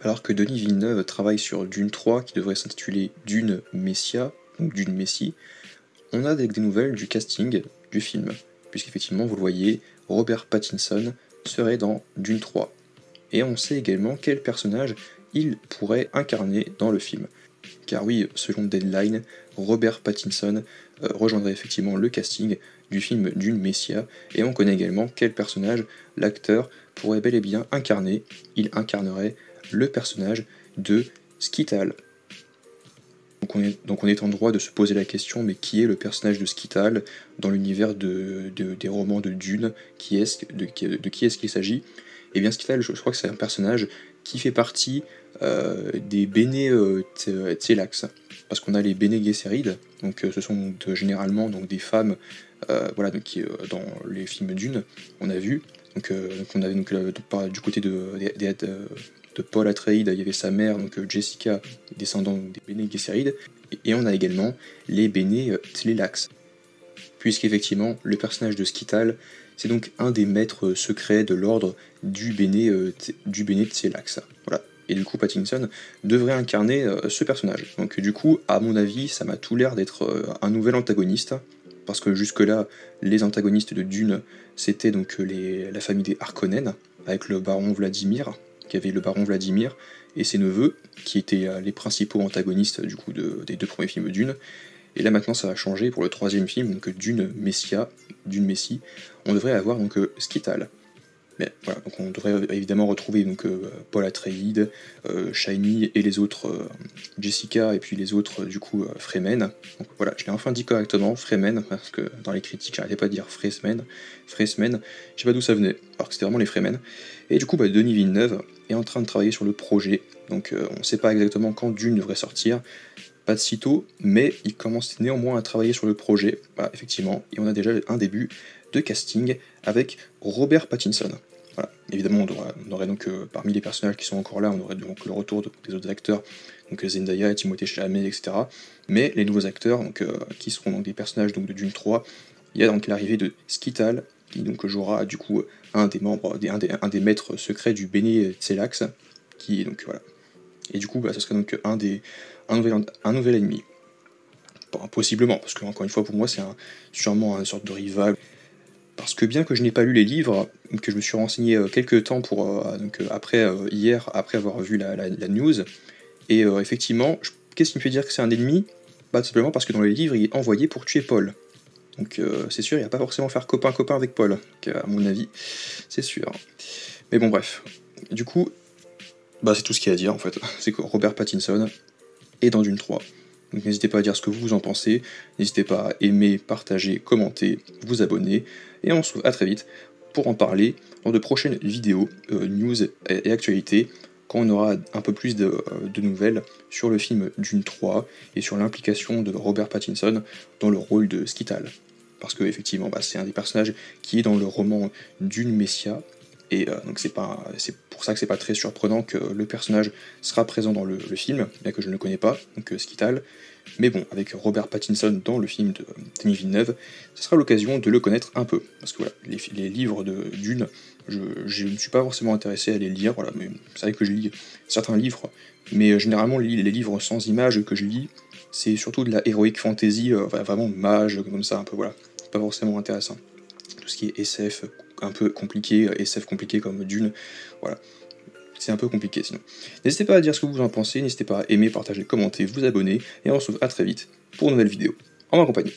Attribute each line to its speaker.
Speaker 1: Alors que Denis Villeneuve travaille sur Dune 3 qui devrait s'intituler Dune Messia, donc Dune Messie, on a des nouvelles du casting du film, puisqu'effectivement, vous le voyez, Robert Pattinson serait dans Dune 3. Et on sait également quel personnage il pourrait incarner dans le film. Car oui, selon Deadline, Robert Pattinson rejoindrait effectivement le casting du film Dune Messia, et on connaît également quel personnage l'acteur pourrait bel et bien incarner. Il incarnerait le personnage de Scytale. Donc on est en droit de se poser la question, mais qui est le personnage de Scytale dans l'univers des romans de Dune? De qui est-ce qu'il s'agit? Eh bien Scytale, je crois que c'est un personnage qui fait partie des Bene Tseelax, parce qu'on a les Bene Gesserit, donc ce sont généralement donc, des femmes voilà, donc, qui, dans les films Dune, on a vu, donc on avait donc, du côté de Paul Atreides, il y avait sa mère, donc Jessica, descendant des Bene Gesserit, et on a également les Bene Tleilax, puisqu'effectivement, le personnage de Scytale, c'est donc un des maîtres secrets de l'ordre du Bene Tleilax. Voilà. Et du coup, Pattinson devrait incarner ce personnage. Donc du coup, à mon avis, ça m'a tout l'air d'être un nouvel antagoniste, parce que jusque-là, les antagonistes de Dune, c'était donc la famille des Harkonnen, avec le baron Vladimir, qui avait le baron Vladimir et ses neveux, qui étaient les principaux antagonistes du coup des deux premiers films Dune. Et là maintenant ça va changer pour le troisième film, donc Dune Messie, on devrait avoir donc Scytale. Mais voilà, donc on devrait évidemment retrouver donc Paul Atreides, Shiny et les autres, Jessica et puis les autres du coup Fremen. Donc voilà, je l'ai enfin dit correctement, Fremen, parce que dans les critiques j'arrêtais pas de dire Fremen, je sais pas d'où ça venait, alors que c'était vraiment les Fremen. Et du coup Denis Villeneuve est en train de travailler sur le projet, donc on sait pas exactement quand Dune devrait sortir, pas de sitôt, mais il commence néanmoins à travailler sur le projet, voilà, effectivement, et on a déjà un début de casting avec Robert Pattinson. Voilà. Évidemment, on aurait donc parmi les personnages qui sont encore là, on aurait donc le retour des autres acteurs, donc Zendaya, Timothée Chalamet, etc. Mais les nouveaux acteurs, donc, qui seront donc des personnages donc, de Dune 3, il y a donc l'arrivée de Scytale, qui donc jouera du coup un des membres, un des maîtres secrets du Bene Tleilax, qui donc voilà. Et du coup, bah, ce serait donc un nouvel ennemi. Bon, possiblement, parce que encore une fois, pour moi, c'est sûrement une sorte de rival. Parce que bien que je n'ai pas lu les livres, que je me suis renseigné quelques temps hier, après avoir vu la news, et effectivement, qu'est-ce qui me fait dire que c'est un ennemi? Bah tout simplement parce que dans les livres, il est envoyé pour tuer Paul. Donc c'est sûr, il va pas forcément faire copain-copain avec Paul, à mon avis, c'est sûr. Mais bon bref, du coup, bah c'est tout ce qu'il y a à dire en fait, c'est que Robert Pattinson est dans Dune 3. Donc n'hésitez pas à dire ce que vous en pensez, n'hésitez pas à aimer, partager, commenter, vous abonner, et on se retrouve à très vite pour en parler dans de prochaines vidéos, news et actualités, quand on aura un peu plus de nouvelles sur le film Dune 3 et sur l'implication de Robert Pattinson dans le rôle de Scytale. Parce que effectivement, bah, c'est un des personnages qui est dans le roman Dune Messia, et donc c'est pour ça que c'est pas très surprenant que le personnage sera présent dans le film, bien que je ne le connais pas, donc Scytale. Mais bon, avec Robert Pattinson dans le film de Denis Villeneuve, ce sera l'occasion de le connaître un peu. Parce que voilà, les livres de Dune, je ne suis pas forcément intéressé à les lire, voilà, mais c'est vrai que je lis certains livres, mais généralement les livres sans images que je lis, c'est surtout de la heroic fantasy, vraiment mage, comme ça, un peu, voilà. C'est pas forcément intéressant. Tout ce qui est SF un peu compliqué, SF compliqué comme Dune, voilà. C'est un peu compliqué sinon. N'hésitez pas à dire ce que vous en pensez, n'hésitez pas à aimer, partager, commenter, vous abonner, et on se retrouve à très vite pour une nouvelle vidéo en ma compagnie.